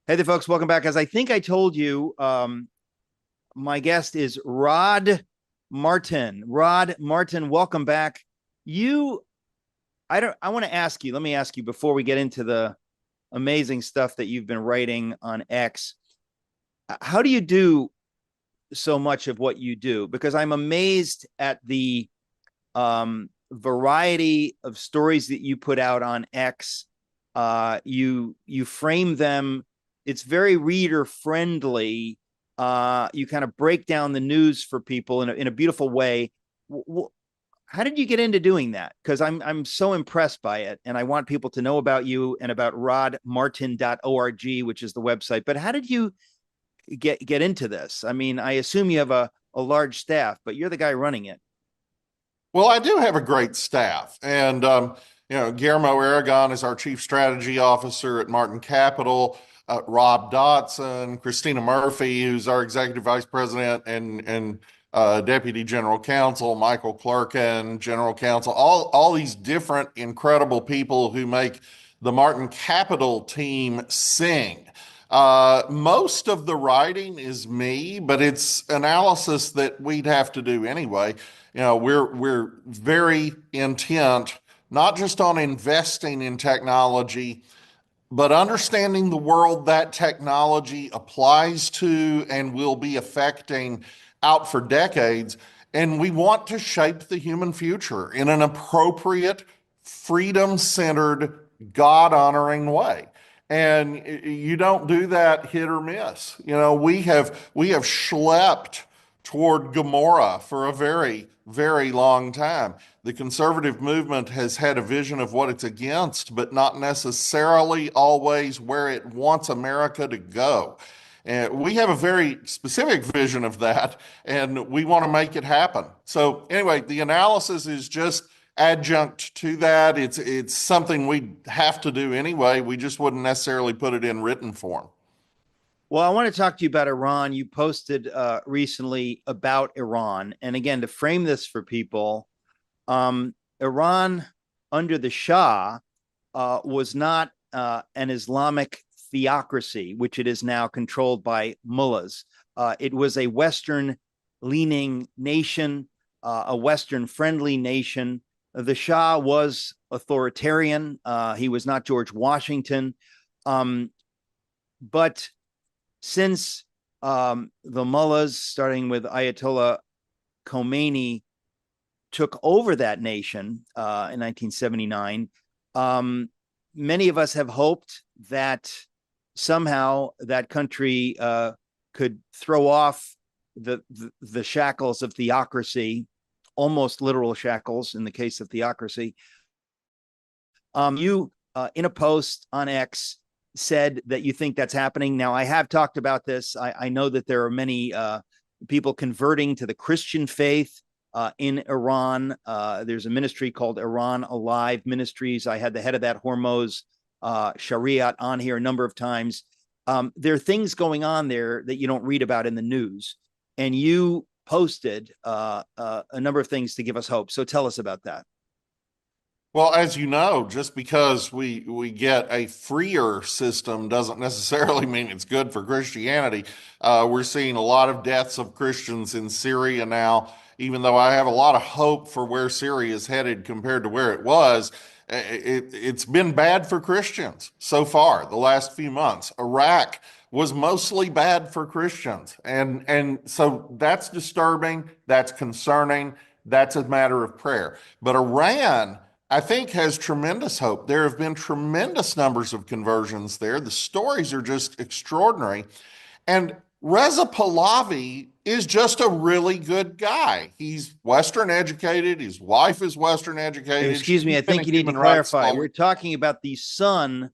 Hey there, folks. Welcome back. As I think I told you, my guest is Rod Martin. Rod Martin, welcome back. You, I don't, I want to ask you, let me ask you before we get into the amazing stuff that you've been writing on X. How do you do so much of what you do? Because I'm amazed at the variety of stories that you put out on X. You frame them. It's very reader friendly. You kind of break down the news for people in a beautiful way. How did you get into doing that? Because I'm so impressed by it, and I want people to know about you and about rodmartin.org, which is the website. But how did you get into this? I mean, I assume you have a large staff, but you're the guy running it. Well, I do have a great staff, and Guillermo Aragon is our chief strategy officer at Martin Capital. Rob Dotson, Christina Murphy, who's our executive vice president and deputy general counsel, Michael Clerkin, general counsel. All these different incredible people who make the Martin Capital team sing. Most of the writing is me, but it's analysis that we'd have to do anyway. We're very intent not just on investing in technology, but understanding the world that technology applies to and will be affecting out for decades. And we want to shape the human future in an appropriate, freedom centered, God honoring way. And you don't do that hit or miss. We have schlepped toward Gomorrah for a very, very long time. The conservative movement has had a vision of what it's against, but not necessarily always where it wants America to go. And we have a very specific vision of that, and we want to make it happen. So, anyway, the analysis is just adjunct to that. It's something we have to do anyway. We just wouldn't necessarily put it in written form. Well, I want to talk to you about Iran. You posted recently about Iran. And again, to frame this for people, Iran under the Shah was not an Islamic theocracy, which it is now controlled by mullahs. It was a Western leaning nation, a Western friendly nation. The Shah was authoritarian. He was not George Washington. But since the mullahs, starting with Ayatollah Khomeini, took over that nation in 1979, many of us have hoped that somehow that country could throw off the shackles of theocracy, almost literal shackles in the case of theocracy. You, in a post on X, said that you think that's happening. Now, I have talked about this. I know that there are many people converting to the Christian faith in Iran. There's a ministry called Iran Alive Ministries. I had the head of that, Hormoz Shariat, on here a number of times. There are things going on there that you don't read about in the news. And you posted a number of things to give us hope. So tell us about that. Well, as you know, just because we get a freer system doesn't necessarily mean it's good for Christianity. We're seeing a lot of deaths of Christians in Syria now, even though I have a lot of hope for where Syria is headed compared to where it was. It's been bad for Christians so far the last few months. Iraq was mostly bad for Christians. And so that's disturbing, that's concerning, that's a matter of prayer. But Iran, I think, has tremendous hope. There have been tremendous numbers of conversions there. The stories are just extraordinary. And Reza Pahlavi is just a really good guy. He's Western educated. His wife is Western educated. Excuse me, She's I been a think you need to human rights clarify. scholar. We're talking about the son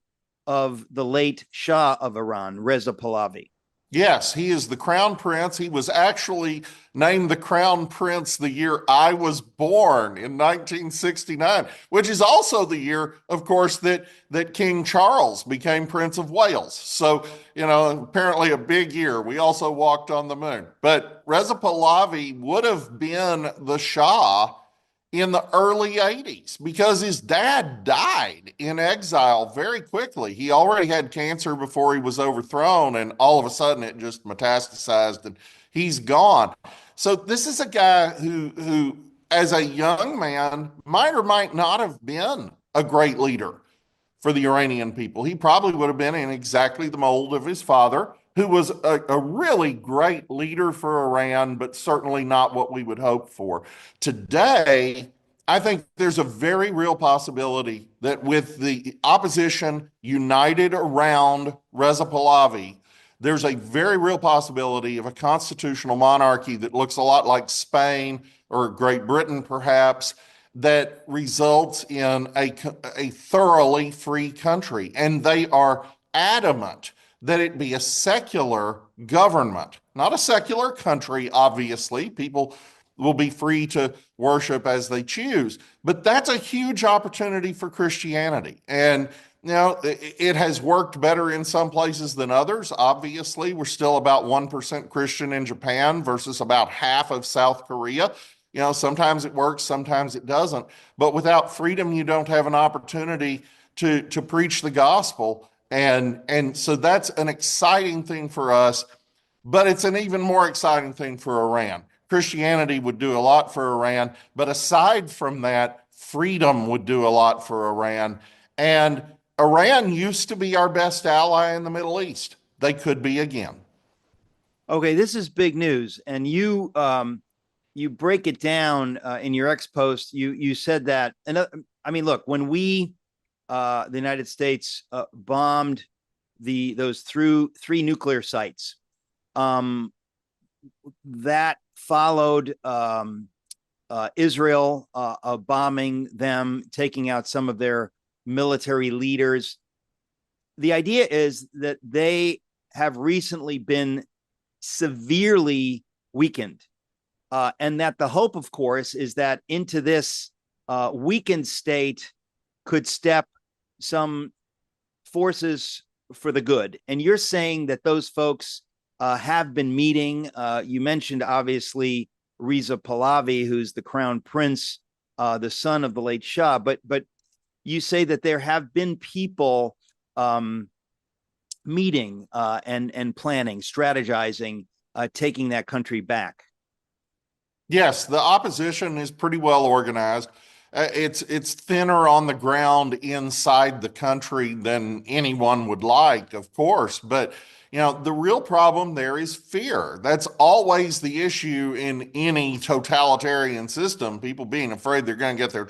of the late Shah of Iran, Reza Pahlavi. Yes, he is the crown prince. He was actually named the crown prince the year I was born in 1969, which is also the year, of course, that King Charles became Prince of Wales. So, apparently a big year. We also walked on the moon. But Reza Pahlavi would have been the Shah in the early 80s because his dad died in exile very quickly. He already had cancer before he was overthrown, and all of a sudden it just metastasized and he's gone. So this is a guy who as a young man might or might not have been a great leader for the Iranian people. He probably would have been in exactly the mold of his father, who was a really great leader for Iran, but certainly not what we would hope for. Today, I think there's a very real possibility that with the opposition united around Reza Pahlavi, there's a very real possibility of a constitutional monarchy that looks a lot like Spain or Great Britain, perhaps, that results in a thoroughly free country. And they are adamant that it be a secular government, not a secular country, obviously. People will be free to worship as they choose. But that's a huge opportunity for Christianity. And it has worked better in some places than others. Obviously, we're still about 1% Christian in Japan versus about half of South Korea. Sometimes it works, sometimes it doesn't. But without freedom, you don't have an opportunity to preach the gospel. And so that's an exciting thing for us, but it's an even more exciting thing for Iran. Christianity would do a lot for Iran, but aside from that, freedom would do a lot for Iran. And Iran used to be our best ally in the Middle East. They could be again. Okay, this is big news, and you break it down in your ex post. You said that, and I mean, look, when the United States bombed those three nuclear sites, that followed Israel bombing them, taking out some of their military leaders. The idea is that they have recently been severely weakened. And that the hope, of course, is that into this weakened state could step some forces for the good. And you're saying that those folks have been meeting. You mentioned, obviously, Reza Pahlavi, who's the crown prince, the son of the late Shah. But you say that there have been people meeting and planning, strategizing, taking that country back. Yes, the opposition is pretty well organized. It's thinner on the ground inside the country than anyone would like, of course, but the real problem there is fear. That's always the issue in any totalitarian system, people being afraid they're going to get their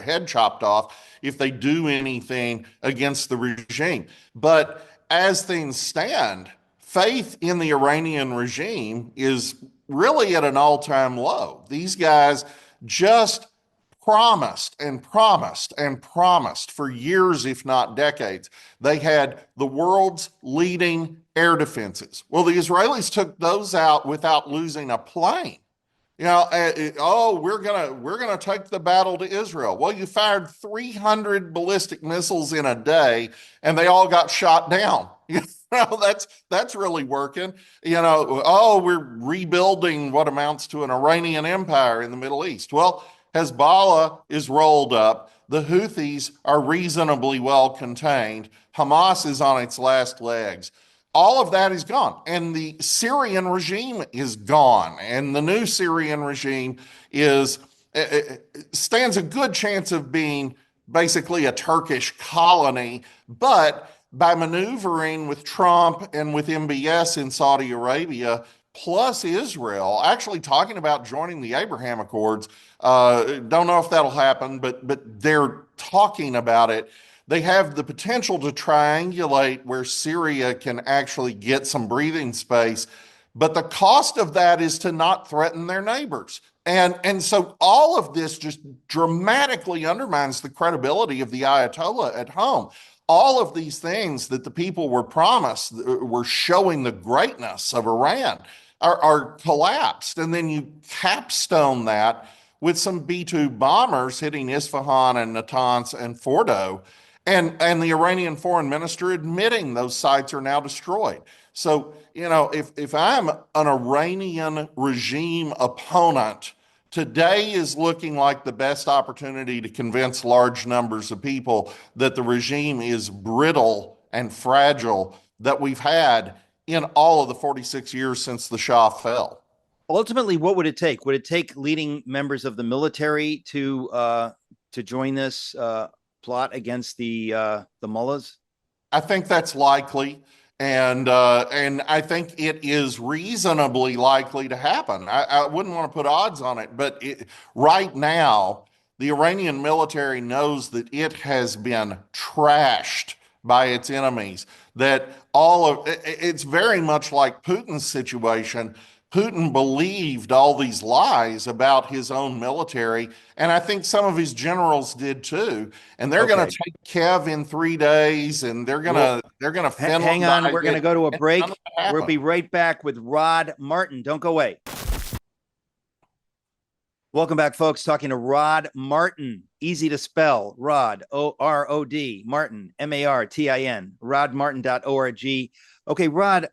head chopped off if they do anything against the regime. But as things stand, faith in the Iranian regime is really at an all-time low. These guys just promised and promised and promised for years, if not decades. They had the world's leading air defenses. Well, the Israelis took those out without losing a plane. We're gonna take the battle to Israel. Well, you fired 300 ballistic missiles in a day, and they all got shot down. That's really working. We're rebuilding what amounts to an Iranian empire in the Middle East. Well, Hezbollah is rolled up. The Houthis are reasonably well contained. Hamas is on its last legs. All of that is gone. And the Syrian regime is gone. And the new Syrian regime stands a good chance of being basically a Turkish colony. But by maneuvering with Trump and with MBS in Saudi Arabia, plus Israel, actually talking about joining the Abraham Accords, don't know if that'll happen, but they're talking about it. They have the potential to triangulate where Syria can actually get some breathing space. But the cost of that is to not threaten their neighbors. And so all of this just dramatically undermines the credibility of the Ayatollah at home. All of these things that the people were promised were showing the greatness of Iran are collapsed. And then you capstone that with some B-2 bombers hitting Isfahan and Natanz and Fordo. And the Iranian foreign minister admitting those sites are now destroyed. So, if I'm an Iranian regime opponent Today is looking like the best opportunity to convince large numbers of people that the regime is brittle and fragile that we've had in all of the 46 years since the Shah fell. Ultimately, what would it take? Would it take leading members of the military to join this plot against the mullahs? I think that's likely, and I think it is reasonably likely to happen. I wouldn't want to put odds on it, but right now, the Iranian military knows that it has been trashed by its enemies. That all of it's very much like Putin's situation. Putin believed all these lies about his own military, and I think some of his generals did too. And they're going Okay. to take Kiev in 3 days, and Well, they're going to hang on. Finlandize We're going to it, go to a and none of break. that We'll happened. be right back with Rod Martin. Don't go away. Welcome back, folks. Talking to Rod Martin. Easy to spell. Rod, O-R-O-D, Martin, M-A-R-T-I-N, rodmartin.org. Okay, Rod,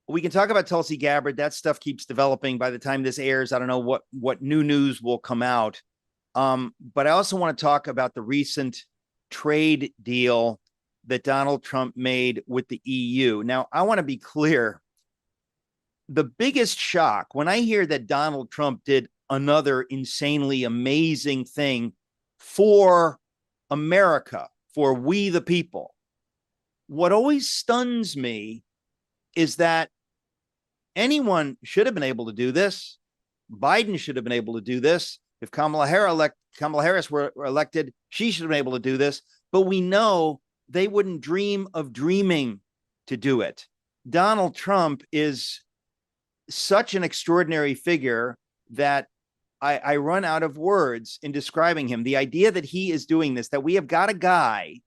we can talk about Tulsi Gabbard. That stuff keeps developing. By the time this airs, I don't know what new news will come out. But I also want to talk about the recent trade deal that Donald Trump made with the EU. Now, I want to be clear. The biggest shock when I hear that Donald Trump did another insanely amazing thing for America, for we the people, what always stuns me is that anyone should have been able to do this. Biden should have been able to do this. If Kamala Harris were elected, she should have been able to do this. But we know they wouldn't dream of dreaming to do it. Donald Trump is such an extraordinary figure that I run out of words in describing him. The idea that he is doing this, that we have got a guy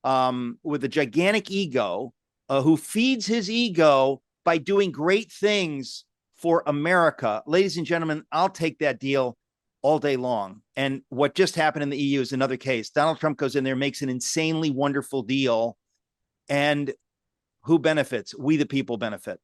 with a gigantic ego who feeds his ego by doing great things for America. Ladies and gentlemen, I'll take that deal all day long. And what just happened in the EU is another case. Donald Trump goes in there, makes an insanely wonderful deal. And who benefits? We, the people, benefit.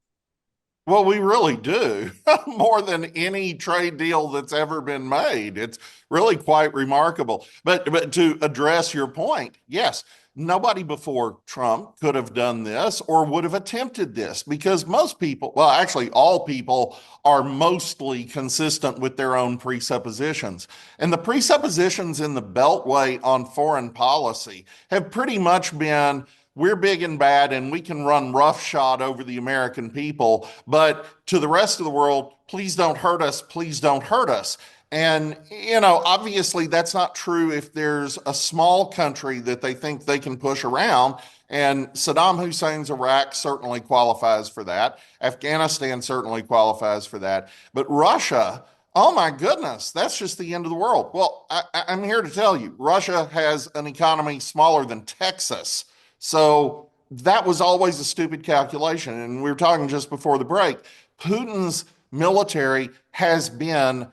Well, we really do more than any trade deal that's ever been made. It's really quite remarkable. But to address your point, yes, nobody before Trump could have done this or would have attempted this because most people, well, actually all people are mostly consistent with their own presuppositions. And the presuppositions in the Beltway on foreign policy have pretty much been we're big and bad and we can run roughshod over the American people. But to the rest of the world, please don't hurt us. Please don't hurt us. And, obviously that's not true if there's a small country that they think they can push around. And Saddam Hussein's Iraq certainly qualifies for that. Afghanistan certainly qualifies for that. But Russia, oh my goodness, that's just the end of the world. Well, I'm here to tell you, Russia has an economy smaller than Texas. So that was always a stupid calculation. And we were talking just before the break. Putin's military has been,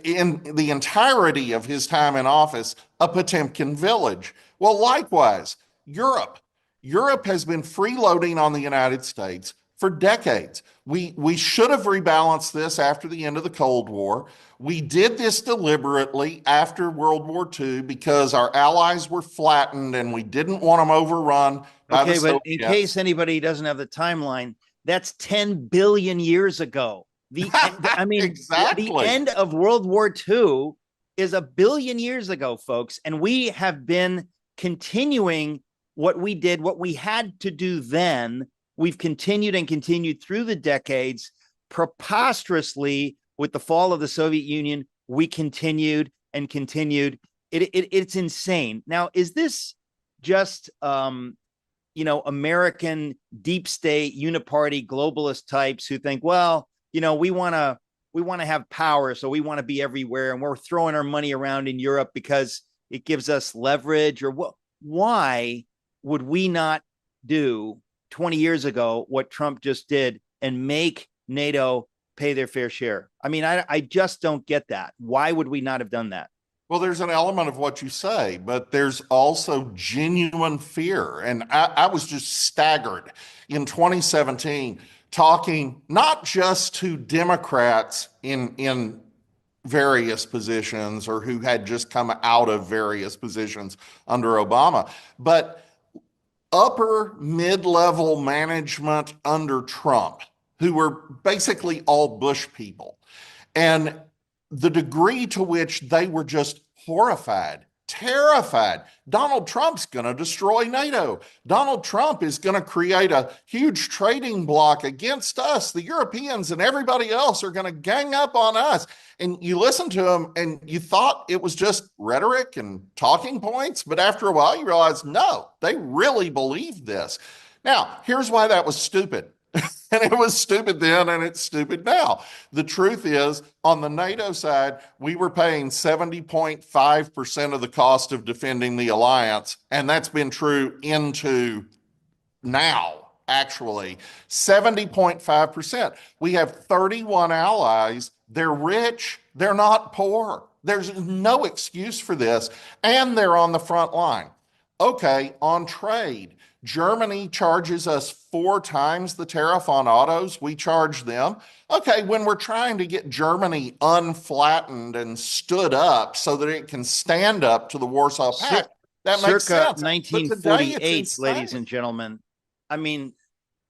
in the entirety of his time in office, a Potemkin village. Well, likewise, Europe. Europe has been freeloading on the United States for decades. We should have rebalanced this after the end of the Cold War. We did this deliberately after World War II because our allies were flattened and we didn't want them overrun by the Okay, but in Soviets. case anybody doesn't have the timeline, that's 10 billion years ago. The Exactly. end of World War II is a billion years ago, folks. And we have been continuing what we did, what we had to do then. We've continued and continued through the decades preposterously. With the fall of the Soviet Union, we continued and continued. It's insane. Now, is this just American deep state uniparty globalist types who think, well, we want to have power, so we want to be everywhere, and we're throwing our money around in Europe because it gives us leverage? Or what? Why would we not do 20 years ago what Trump just did and make NATO pay their fair share? I mean, I just don't get that. Why would we not have done that? Well, there's an element of what you say, but there's also genuine fear. And I was just staggered in 2017 talking not just to Democrats in various positions or who had just come out of various positions under Obama. But upper mid-level management under Trump, who were basically all Bush people, and the degree to which they were just horrified, terrified. Donald Trump's going to destroy NATO. Donald Trump is going to create a huge trading bloc against us. The Europeans and everybody else are going to gang up on us. And you listen to them and you thought it was just rhetoric and talking points. But after a while, you realize, no, they really believed this. Now, here's why that was stupid. And it was stupid then and it's stupid now. The truth is, on the NATO side, we were paying 70.5% of the cost of defending the alliance. And that's been true into now, actually. 70.5%. We have 31 allies. They're rich. They're not poor. There's no excuse for this. And they're on the front line. Okay, on trade. Germany charges us 4 times the tariff on autos we charge them. Okay, when we're trying to get Germany unflattened and stood up so that it can stand up to the Warsaw Pact, that makes Circa sense. 1948, ladies and gentlemen. I mean,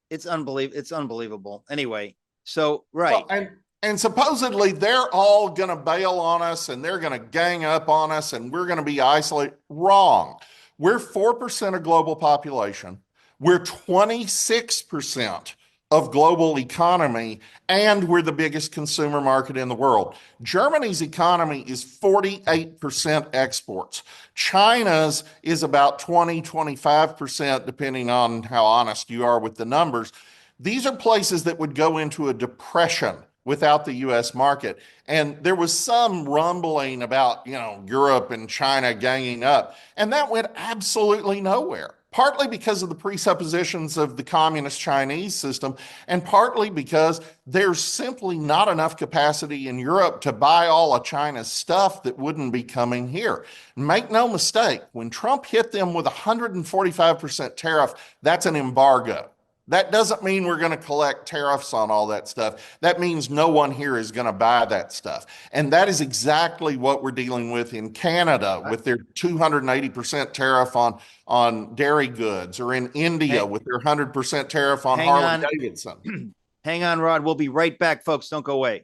it's unbelievable. It's unbelievable. Anyway, so right. Well, and supposedly they're all going to bail on us and they're going to gang up on us and we're going to be isolated. Wrong. We're 4% of global population. We're 26% of global economy, and we're the biggest consumer market in the world. Germany's economy is 48% exports. China's is about 25%, depending on how honest you are with the numbers. These are places that would go into a depression without the US market. And there was some rumbling about, Europe and China ganging up, and that went absolutely nowhere. Partly because of the presuppositions of the communist Chinese system, and partly because there's simply not enough capacity in Europe to buy all of China's stuff that wouldn't be coming here. Make no mistake, when Trump hit them with 145% tariff, that's an embargo. That doesn't mean we're going to collect tariffs on all that stuff. That means no one here is going to buy that stuff. And that is exactly what we're dealing with in Canada with their 280% tariff on dairy goods, or in India with their 100% tariff on Harley Davidson. Hang on, Rod. We'll be right back, folks. Don't go away.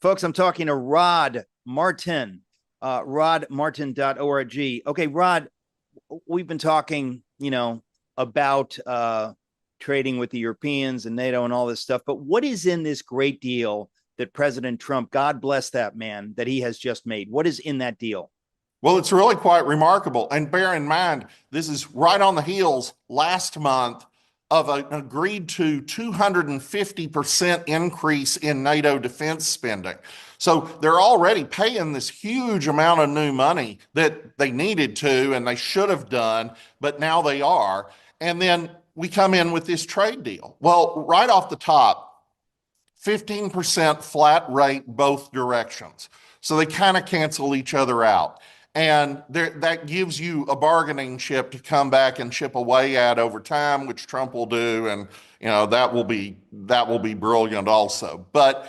Folks, I'm talking to Rod Martin, rodmartin.org. Okay, Rod, we've been talking, about trading with the Europeans and NATO and all this stuff. But what is in this great deal that President Trump, God bless that man, that he has just made? What is in that deal? Well, it's really quite remarkable. And bear in mind, this is right on the heels last month of an agreed to 250% increase in NATO defense spending. So they're already paying this huge amount of new money that they needed to and they should have done, but now they are. And then we come in with this trade deal. Well, right off the top, 15% flat rate both directions. So they kind of cancel each other out. And that gives you a bargaining chip to come back and chip away at over time, which Trump will do. And, that will be brilliant also. But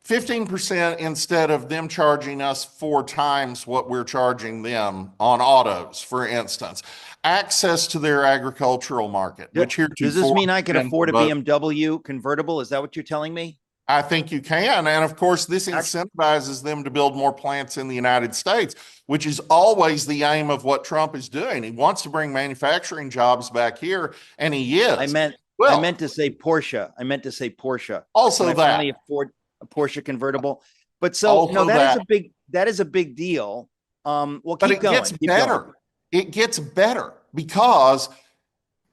15% instead of them charging us 4 times what we're charging them on autos, for instance. Access to their agricultural market, which here does this mean I can afford a BMW convertible? Is that what you're telling me? I think you can. And of course, this incentivizes them to build more plants in the United States, which is always the aim of what Trump is doing. He wants to bring manufacturing jobs back here, and he is. I meant to say Porsche. Also, can I finally afford a Porsche convertible? But so that is a big deal. Well, but it gets better. It gets better because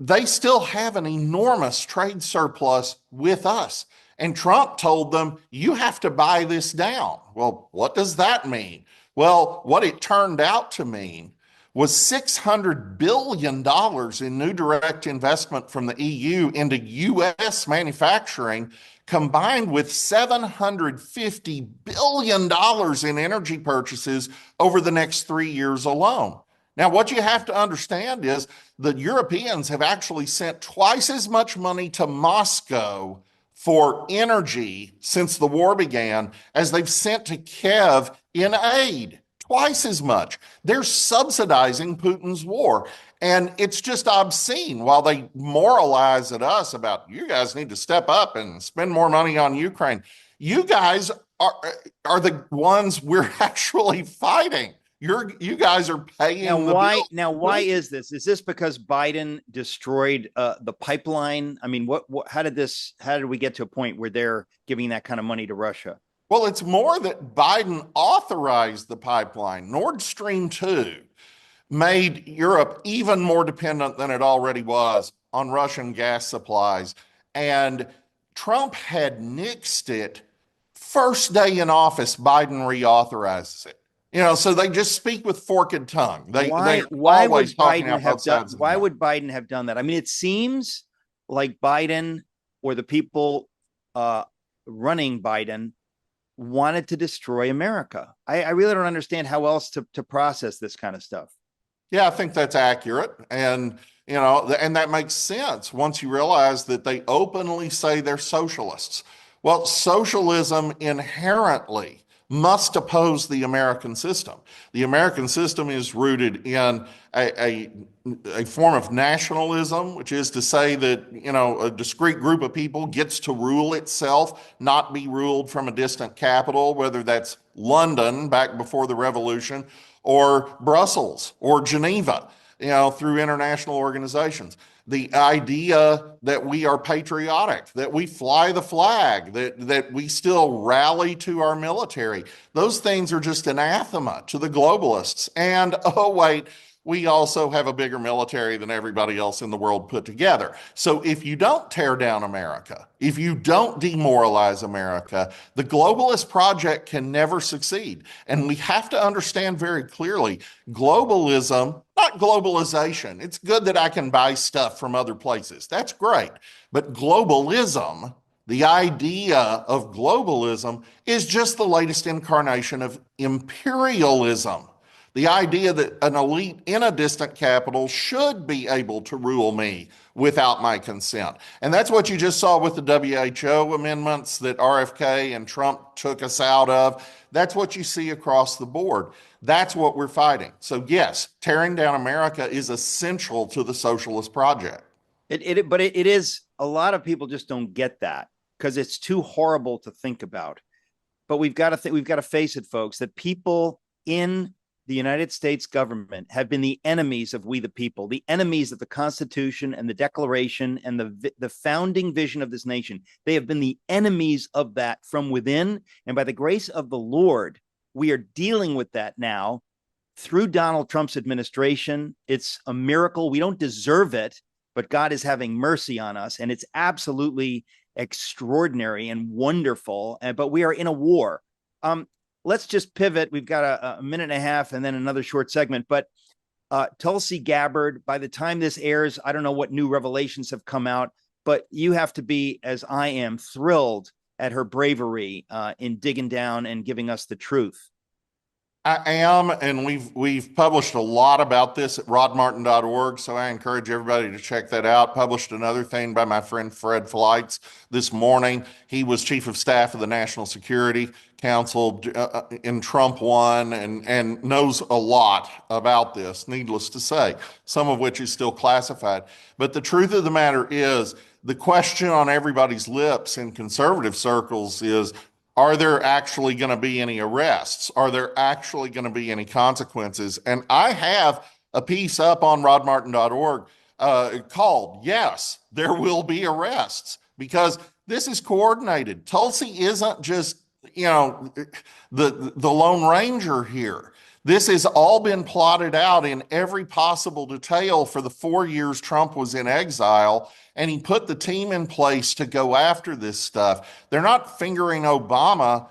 they still have an enormous trade surplus with us. And Trump told them, you have to buy this down. Well, what does that mean? Well, what it turned out to mean was $600 billion in new direct investment from the EU into U.S. manufacturing, combined with $750 billion in energy purchases over the next 3 years alone. Now, what you have to understand is the Europeans have actually sent twice as much money to Moscow for energy since the war began as they've sent to Kiev in aid, twice as much. They're subsidizing Putin's war. And it's just obscene while they moralize at us about you guys need to step up and spend more money on Ukraine. You guys are the ones we're actually fighting. You guys are paying Now, the why? bill. Now, why is this? Is this because Biden destroyed the pipeline? I mean, what? How did this? How did we get to a point where they're giving that kind of money to Russia? Well, it's more that Biden authorized the pipeline. Nord Stream 2 made Europe even more dependent than it already was on Russian gas supplies. And Trump had nixed it. First day in office, Biden reauthorizes it. So they just speak with forked tongue. They're Why would always talking Biden out both have done? sides of the Why mouth. would Biden have done that? I mean, it seems like Biden or the people running Biden wanted to destroy America. I really don't understand how else to process this kind of stuff. Yeah, I think that's accurate. And that makes sense once you realize that they openly say they're socialists. Well, socialism inherently must oppose the American system. The American system is rooted in a form of nationalism, which is to say that, a discrete group of people gets to rule itself, not be ruled from a distant capital, whether that's London back before the revolution or Brussels or Geneva, through international organizations. The idea that we are patriotic, that we fly the flag, that we still rally to our military, those things are just anathema to the globalists. And oh, wait, we also have a bigger military than everybody else in the world put together. So if you don't tear down America, if you don't demoralize America, the globalist project can never succeed. And we have to understand very clearly, globalism, not globalization. It's good that I can buy stuff from other places. That's great. But globalism, the idea of globalism, is just the latest incarnation of imperialism. The idea that an elite in a distant capital should be able to rule me without my consent. And that's what you just saw with the WHO amendments that RFK and Trump took us out of. That's what you see across the board. That's what we're fighting. So yes, tearing down America is essential to the socialist project. But it is, a lot of people just don't get that because it's too horrible to think about. But we've got to face it, folks, that people in the United States government have been the enemies of we the people, the enemies of the Constitution and the Declaration and the founding vision of this nation. They have been the enemies of that from within. And by the grace of the Lord, we are dealing with that now through Donald Trump's administration. It's a miracle. We don't deserve it, but God is having mercy on us. And it's absolutely extraordinary and wonderful. But we are in a war. Let's just pivot. We've got a minute and a half and then another short segment. But Tulsi Gabbard, by the time this airs, I don't know what new revelations have come out, but you have to be, as I am, thrilled at her bravery in digging down and giving us the truth. I am, and we've published a lot about this at rodmartin.org, so I encourage everybody to check that out. Published another thing by my friend Fred Fleitz this morning. He was chief of staff of the National Security Council in Trump 1 and knows a lot about this, needless to say, some of which is still classified. But the truth of the matter is, the question on everybody's lips in conservative circles is, are there actually going to be any arrests? Are there actually going to be any consequences? And I have a piece up on rodmartin.org called, Yes, There Will Be Arrests, because this is coordinated. Tulsi isn't just, the Lone Ranger here. This has all been plotted out in every possible detail for the 4 years Trump was in exile, and he put the team in place to go after this stuff. They're not fingering Obama,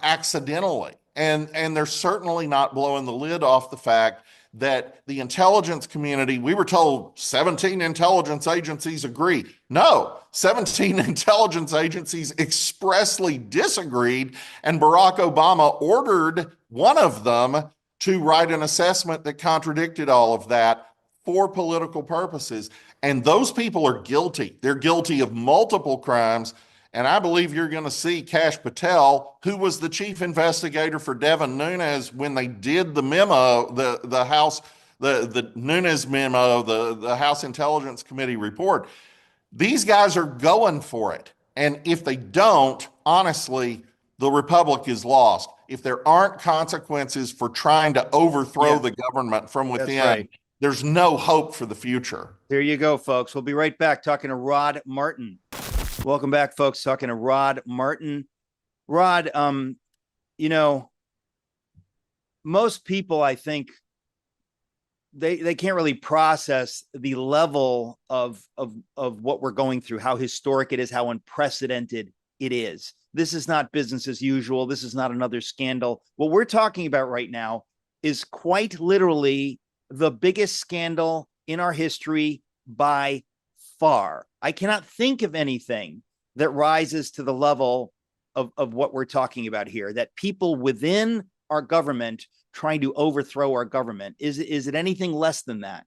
accidentally. And they're certainly not blowing the lid off the fact that the intelligence community, we were told 17 intelligence agencies agree. No, 17 intelligence agencies expressly disagreed, and Barack Obama ordered one of them to write an assessment that contradicted all of that for political purposes. And those people are guilty. They're guilty of multiple crimes. And I believe you're going to see Kash Patel, who was the chief investigator for Devin Nunes when they did the memo, the House, the Nunes memo, the House Intelligence Committee report. These guys are going for it. And if they don't, honestly, the republic is lost. If there aren't consequences for trying to overthrow the government from That's within, right. there's no hope for the future. There you go, folks. We'll be right back talking to Rod Martin. Welcome back, folks. Talking to Rod Martin. Rod, you know, most people, I think, they can't really process the level of what we're going through, how historic it is, how unprecedented it is. This is not business as usual. This is not another scandal. What we're talking about right now is quite literally the biggest scandal in our history by far. I cannot think of anything that rises to the level of what we're talking about here, that people within our government trying to overthrow our government. Is it anything less than that?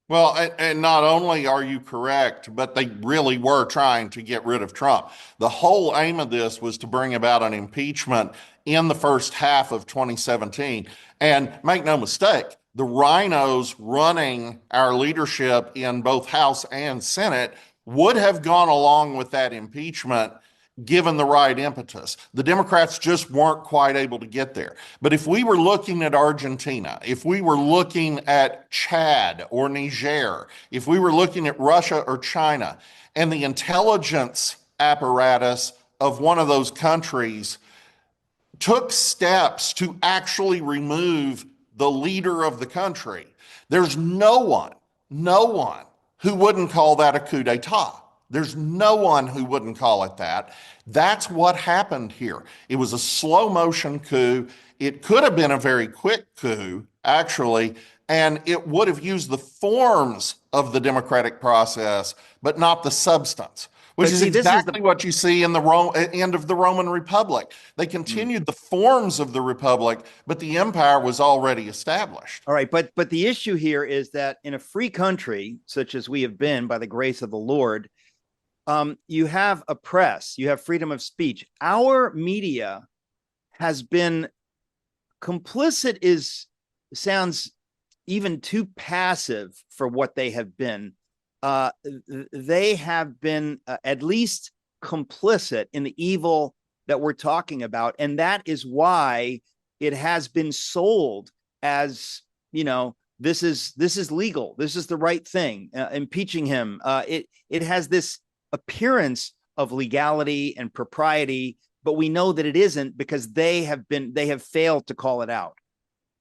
Well, and not only are you correct, but they really were trying to get rid of Trump. The whole aim of this was to bring about an impeachment in the first half of 2017. And make no mistake, the rhinos running our leadership in both House and Senate would have gone along with that impeachment given the right impetus. The Democrats just weren't quite able to get there. But if we were looking at Argentina, if we were looking at Chad or Niger, if we were looking at Russia or China, and the intelligence apparatus of one of those countries took steps to actually remove the leader of the country, there's no one who wouldn't call that a coup d'etat. There's no one who wouldn't call it that. That's what happened here. It was a slow motion coup. It could have been a very quick coup, actually, and it would have used the forms of the democratic process, but not the substance, which is exactly what you see in the end of the Roman Republic. They continued the forms of the republic, but the empire was already established. All right, but the issue here is that in a free country, such as we have been by the grace of the Lord, you have a press, you have freedom of speech. Our media has been complicit, sounds even too passive for what they have been. They have been at least complicit in the evil that we're talking about. And that is why it has been sold as, you know, this is legal. This is the right thing. Impeaching him. It has this appearance of legality and propriety, but we know that it isn't because they have failed to call it out.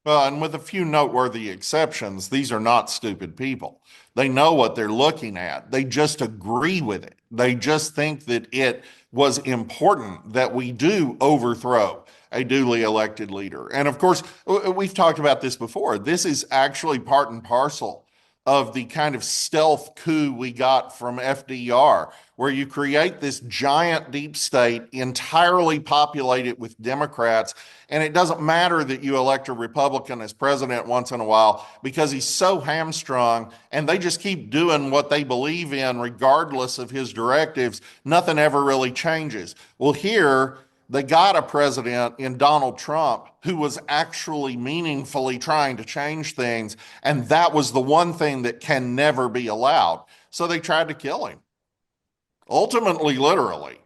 Well, and with a few noteworthy exceptions, these are not stupid people. They know what they're looking at. They just agree with it. They just think that it was important that we do overthrow a duly elected leader. And of course, we've talked about this before. This is actually part and parcel of the kind of stealth coup we got from FDR, where you create this giant deep state entirely populated with Democrats. And it doesn't matter that you elect a Republican as president once in a while because he's so hamstrung and they just keep doing what they believe in regardless of his directives. Nothing ever really changes. Well, here, they got a president in Donald Trump who was actually meaningfully trying to change things. And that was the one thing that can never be allowed. So they tried to kill him. Ultimately, literally.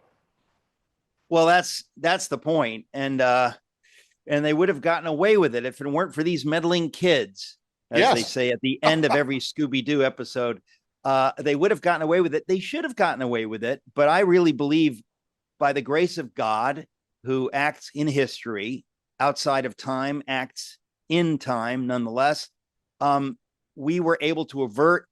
Well, that's the point. And they would have gotten away with it if it weren't for these meddling kids, as they say at the end of every Scooby-Doo episode. They would have gotten away with it. They should have gotten away with it. But I really believe by the grace of God, who acts in history outside of time, acts in time nonetheless, we were able to avert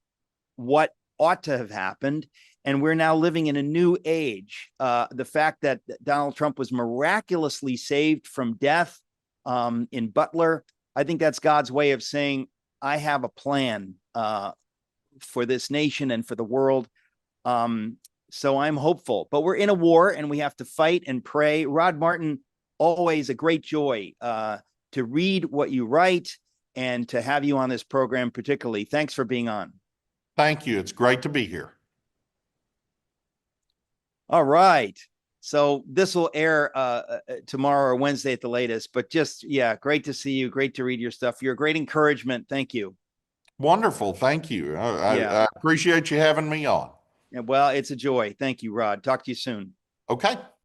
what ought to have happened. And we're now living in a new age. The fact that Donald Trump was miraculously saved from death in Butler, I think that's God's way of saying, I have a plan for this nation and for the world. So I'm hopeful, but we're in a war and we have to fight and pray. Rod Martin, always a great joy to read what you write and to have you on this program particularly. Thanks for being on. Thank you. It's great to be here. All right. So this will air tomorrow or Wednesday at the latest. But just, yeah, great to see you. Great to read your stuff. You're a great encouragement. Thank you. Wonderful. Thank you. Yeah. I appreciate you having me on. Well, it's a joy. Thank you, Rod. Talk to you soon. Okay.